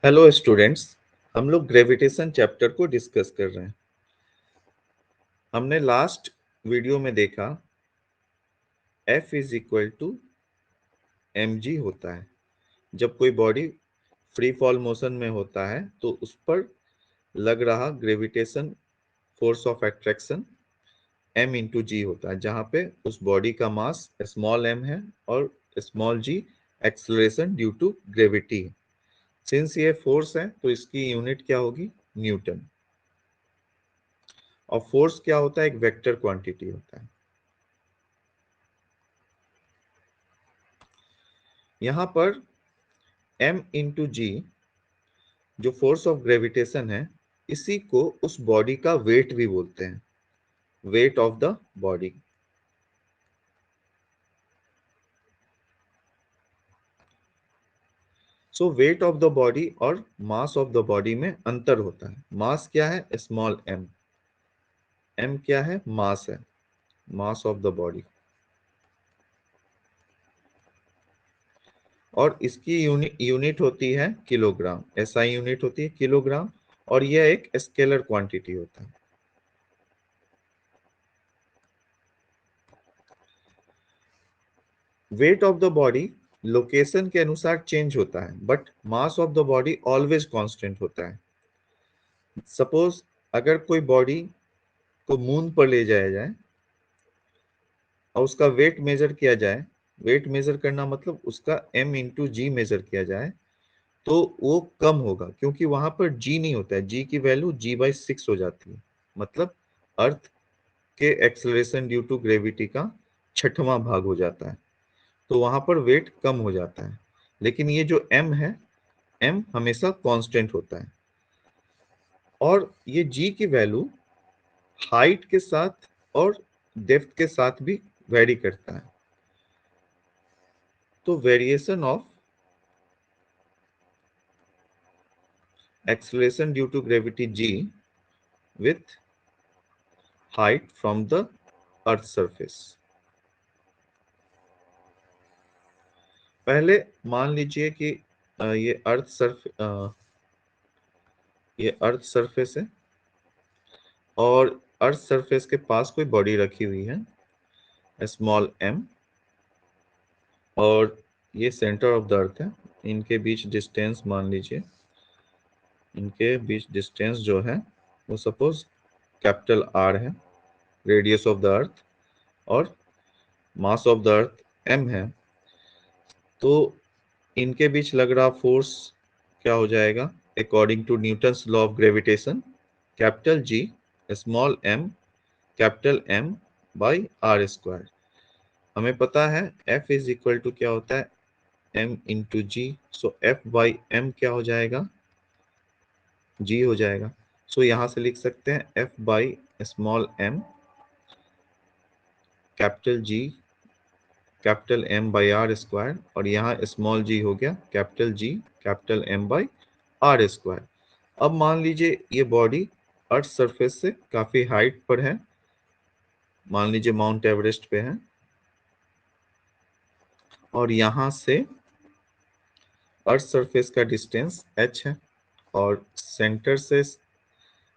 Hello students, हम लोग gravitation chapter को डिस्कस कर रहे हैं। हमने लास्ट वीडियो में देखा F is equal to mg होता है। जब कोई बॉडी फ्री फॉल मोशन में होता है तो उस पर लग रहा gravitation force of attraction m into g होता है, जहाँ पे उस बॉडी का मास स्मॉल m है और small g acceleration due to gravity है। सिंस ये फोर्स है तो इसकी यूनिट क्या होगी? न्यूटन। और फोर्स क्या होता है? एक वेक्टर क्वांटिटी होता है। यहां पर m इंटू जी जो फोर्स ऑफ ग्रेविटेशन है, इसी को उस बॉडी का वेट भी बोलते हैं, weight of the body. So weight of the body और मास ऑफ द बॉडी में अंतर होता है। मास क्या है? Small m। m क्या है? मास है, मास ऑफ द बॉडी। और इसकी यूनिट होती है किलोग्राम। SI यूनिट होती है किलोग्राम, और यह एक स्केलर क्वांटिटी होता है। Weight of the body location के अनुसार चेंज होता है, but mass of the body always constant होता है। सपोज अगर कोई बॉडी को मून पर ले जाया जाए और उसका वेट मेजर किया जाए, वेट मेजर करना मतलब उसका m इंटू जी मेजर किया जाए, तो वो कम होगा, क्योंकि वहां पर g नहीं होता है। g की वैल्यू g/6 हो जाती है, मतलब अर्थ के एक्सेलरेशन ड्यू टू ग्रेविटी का 6वां भाग हो जाता है, तो वहां पर वेट कम हो जाता है। लेकिन ये जो m है, m हमेशा कांस्टेंट होता है। और ये g की वैल्यू हाइट के साथ और डेप्थ के साथ भी वेरी करता है। तो variation of acceleration due to gravity g with height from the earth surface. पहले मान लीजिए कि ये अर्थ सरफेस है, और अर्थ सरफेस के पास कोई बॉडी रखी हुई है स्मॉल m, और ये सेंटर ऑफ द अर्थ है। इनके बीच डिस्टेंस मान लीजिए, इनके बीच डिस्टेंस जो है वो सपोज कैपिटल R है, रेडियस ऑफ द अर्थ, और मास ऑफ द अर्थ m है। तो इनके बीच लग रहा फोर्स क्या हो जाएगा? According to Newton's law of gravitation, capital G small m capital M by are square. हमें पता है F इज इक्वल टू क्या होता है? m into G. So F बाई M क्या हो जाएगा? G हो जाएगा। सो यहाँ से लिख सकते हैं F बाई small m capital G capital M by are square, और यहाँ स्मॉल g हो गया capital G capital M by are square. अब मान लीजिए ये बॉडी अर्थ सरफेस से काफी हाइट पर है, मान लीजिए माउंट एवरेस्ट पे है, और यहाँ से अर्थ सरफेस का डिस्टेंस h है, और सेंटर से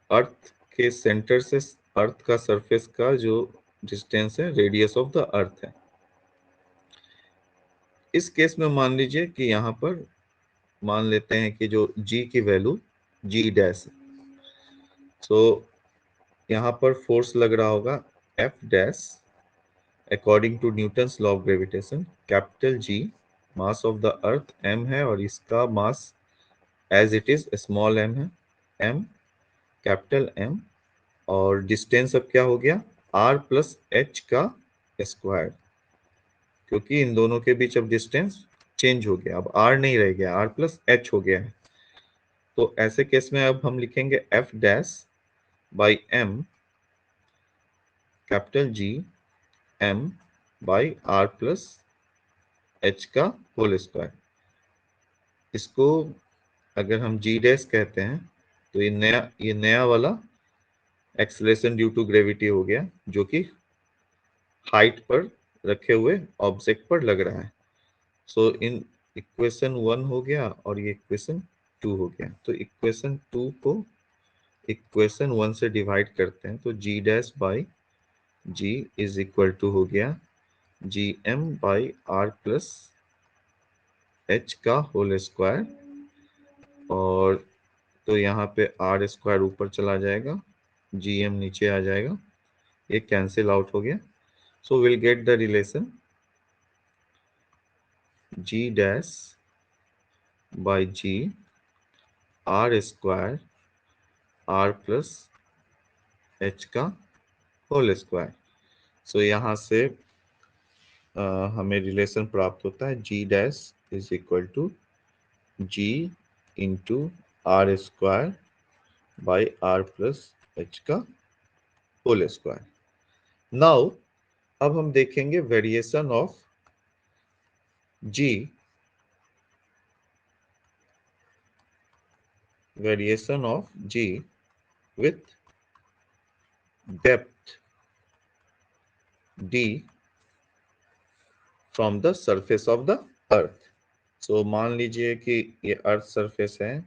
अर्थ के सेंटर से अर्थ का सरफेस का जो डिस्टेंस है रेडियस ऑफ द अर्थ है। इस केस में मान लीजिए कि यहाँ पर मान लेते हैं कि जो g की वैल्यू g डैश है। सो यहाँ पर फोर्स लग रहा होगा F dash according to Newton's law of gravitation, capital G mass of the earth m है, और इसका mass as it is small m है, m कैपिटल M, और डिस्टेंस अब क्या हो गया? r प्लस h का स्क्वायर, क्योंकि इन दोनों के बीच अब डिस्टेंस चेंज हो गया, अब r नहीं रह गया, r प्लस h हो गया है। तो ऐसे केस में अब हम लिखेंगे F dash by M capital G M by r प्लस h का होल स्क्वायर। इसको अगर हम G डैश कहते हैं तो ये नया वाला एक्सेलरेशन ड्यू टू ग्रेविटी हो गया, जो कि हाइट पर रखे हुए ऑब्जेक्ट पर लग रहा है। सो इन इक्वेशन 1 हो गया और ये इक्वेशन 2 हो गया। तो इक्वेशन 2 को इक्वेशन 1 से डिवाइड करते हैं तो g dash by g is equal to हो गया g m by r plus h का होल स्क्वायर, और तो यहाँ पे आर स्क्वायर ऊपर चला जाएगा, जी एम नीचे आ जाएगा, ये कैंसिल आउट हो गया। So will get the relation g dash by g r square r plus h का होल स्क्वायर। सो यहाँ से हमें रिलेशन प्राप्त होता है g dash is equal to g into r square by r plus h का whole square. Now अब हम देखेंगे variation of g, variation of g with depth d from the surface of the earth. So मान लीजिए कि ये earth surface है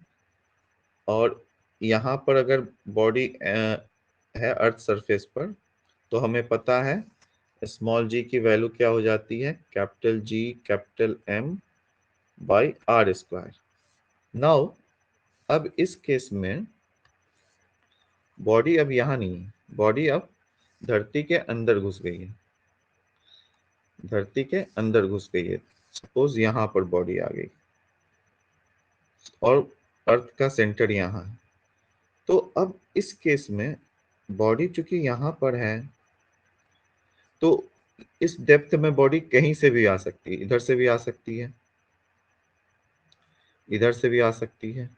और यहाँ पर अगर बॉडी है अर्थ सरफेस पर, तो हमें पता है स्मॉल जी की वैल्यू क्या हो जाती है, capital G capital M by are square. Now अब इस केस में बॉडी अब यहाँ नहीं है, बॉडी अब धरती के अंदर घुस गई है, धरती के अंदर घुस गई है। सपोज यहाँ पर बॉडी आ गई और अर्थ का सेंटर यहाँ है। तो अब इस केस में बॉडी चूंकि यहाँ पर है, तो इस डेप्थ में बॉडी कहीं से भी आ सकती है, इधर से भी आ सकती है, इधर से भी आ सकती है।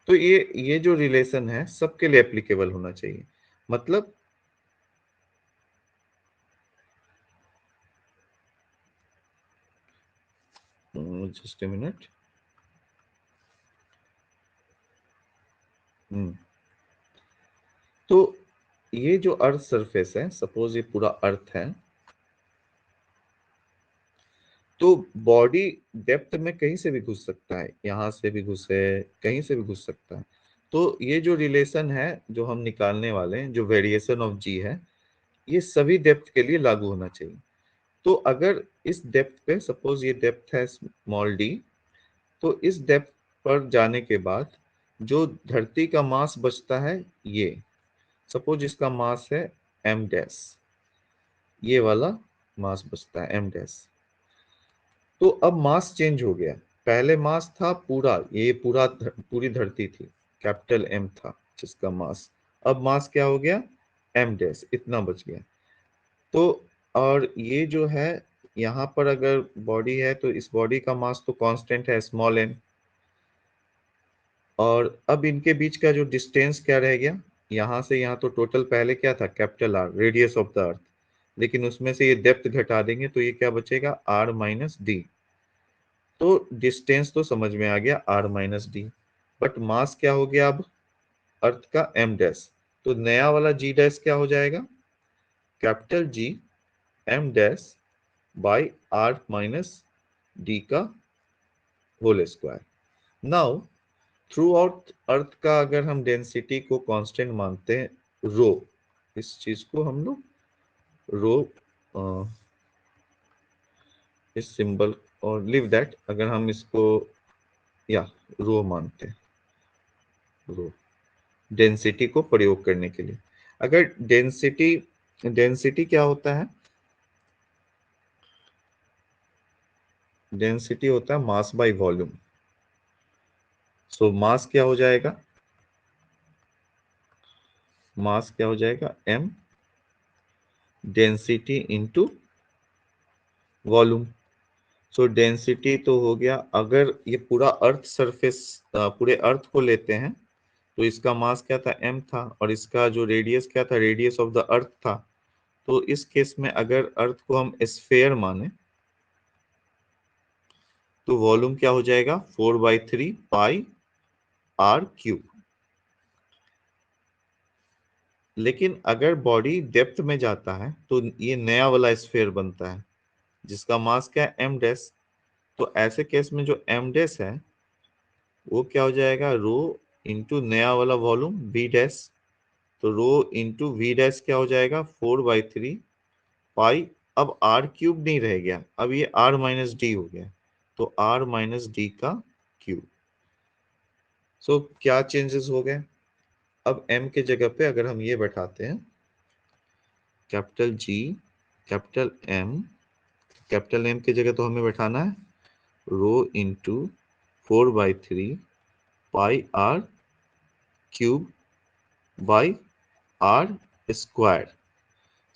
तो ये जो रिलेशन है सबके लिए एप्लीकेबल होना चाहिए। मतलब जस्ट ए मिनट। तो ये जो अर्थ सरफेस है, सपोज ये पूरा अर्थ है, तो बॉडी डेप्थ में कहीं से भी घुस सकता है, यहां से भी घुसे, कहीं से भी घुस सकता है। तो ये जो रिलेशन है जो हम निकालने वाले हैं, जो वेरिएशन ऑफ जी है, ये सभी डेप्थ के लिए लागू होना चाहिए। तो अगर इस डेप्थ पे, सपोज ये डेप्थ है स्मॉल डी, तो इस डेप्थ पर जाने के बाद जो धरती का मास बचता है, ये सपोज इसका मास है एम डैश, ये वाला मास बचता है एम डैश। तो अब मास चेंज हो गया, पहले मास था पूरा, ये पूरी धरती थी, कैपिटल एम था जिसका मास, अब मास क्या हो गया, एम डैश, इतना बच गया। तो और ये जो है यहाँ पर अगर बॉडी है, तो इस बॉडी का मास तो कांस्टेंट है स्मॉल एम, और अब इनके बीच का जो डिस्टेंस क्या रह गया, यहाँ से यहाँ तो टोटल पहले क्या था, capital R radius of the अर्थ, लेकिन उसमें से ये डेप्थ घटा देंगे तो ये क्या बचेगा, आर माइनस डी। तो डिस्टेंस तो समझ में आ गया, R minus D, but mass क्या हो गया अब अर्थ का, एम डैश। तो नया वाला जी डैश क्या हो जाएगा, capital g m dash by r minus d का whole square. Now throughout earth का अगर हम डेंसिटी को कांस्टेंट मानते हैं, रो, इस चीज को हम लोग रो, इस सिंबल और लिव दैट, अगर हम इसको या रो मानते हैं, रो डेंसिटी को प्रयोग करने के लिए। अगर डेंसिटी, डेंसिटी क्या होता है, डेंसिटी होता है मास बाय वॉल्यूम। सो मास क्या हो जाएगा, मास क्या हो जाएगा, M density into volume. So density तो हो गया, अगर ये पूरा अर्थ सरफेस, पूरे अर्थ को लेते हैं, तो इसका मास क्या था, एम था, और इसका जो रेडियस क्या था, रेडियस ऑफ द अर्थ था। तो इस केस में अगर अर्थ को हम स्फेयर माने, तो वॉल्यूम क्या हो जाएगा, 4/3 पाई आर क्यूब। लेकिन अगर बॉडी डेप्थ में जाता है तो ये नया वाला स्फेयर बनता है जिसका मास क्या है, एम डैश। तो ऐसे केस में जो एम डैश है वो क्या हो जाएगा, रो इंटू नया वाला वॉल्यूम वी डैश। तो रो इंटू वी डैश क्या हो जाएगा, 4/3 पाई। अब आर क्यूब नहीं रह गया, अब ये आर माइनस डी हो गया, तो आर माइनस डी का क्यूब। सो क्या चेंजेस हो गए, अब m के जगह पे अगर हम ये बैठाते हैं कैपिटल G कैपिटल M की जगह तो हमें बैठाना है rho into 4/3 pi r cube by are square.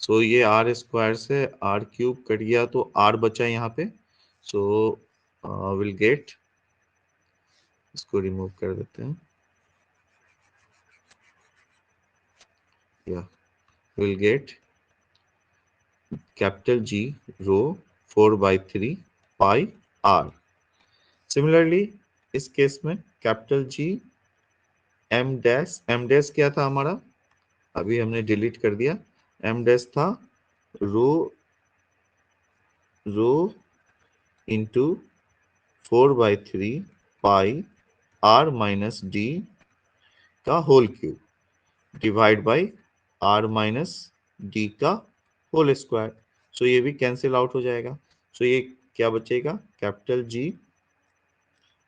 So ये आर स्क्वायर से आर क्यूब कट गया तो आर बचा यहाँ पे। सो विल गेट, इसको रिमूव कर देते हैं, या will get capital G rho 4/3 pi r. Similarly इस केस में कैपिटल G एम डैश क्या था हमारा, अभी हमने डिलीट कर दिया, एम डैश था rho into 4/3 pi r minus d का whole cube divide by r minus d का होल स्क्वायर। सो ये भी कैंसिल आउट हो जाएगा। सो ये क्या बचेगा, कैपिटल जी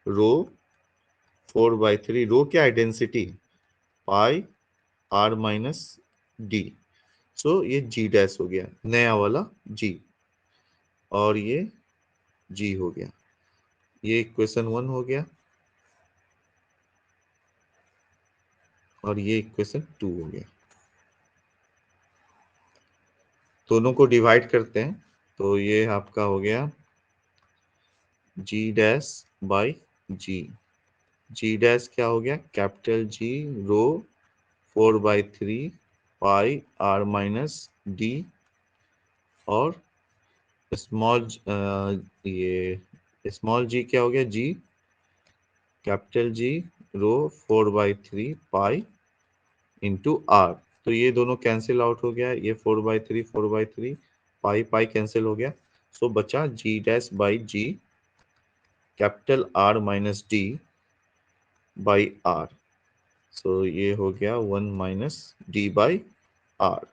रो 4/3, रो क्या है, density, pi r minus d. So ये जी डैश हो गया, नया वाला जी, और ये जी हो गया। ये इक्वेशन 1 हो गया और ये इक्वेशन 2 हो गया। दोनों को डिवाइड करते हैं तो ये आपका हो गया g dash by g. G dash क्या हो गया, capital g rho 4/3 pi r minus d, और स्मॉल ये स्मॉल जी क्या हो गया, g capital g rho 4/3 pi into r. तो ये दोनों कैंसिल आउट हो गया, ये 4/3 पाई पाई कैंसिल हो गया। सो बचा g dash by g capital r minus d by r. So ये हो गया 1 minus d by r.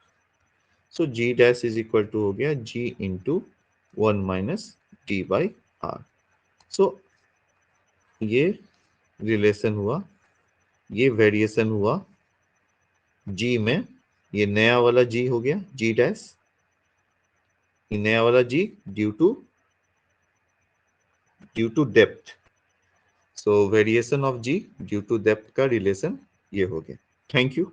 So g dash is equal to हो गया g into 1 minus d by r. So ये relation हुआ, ये वेरिएशन हुआ जी में, ये नया वाला जी हो गया जी डैश, ये नया वाला g due to depth. So variation of g due to depth का रिलेशन ये हो गया। Thank you.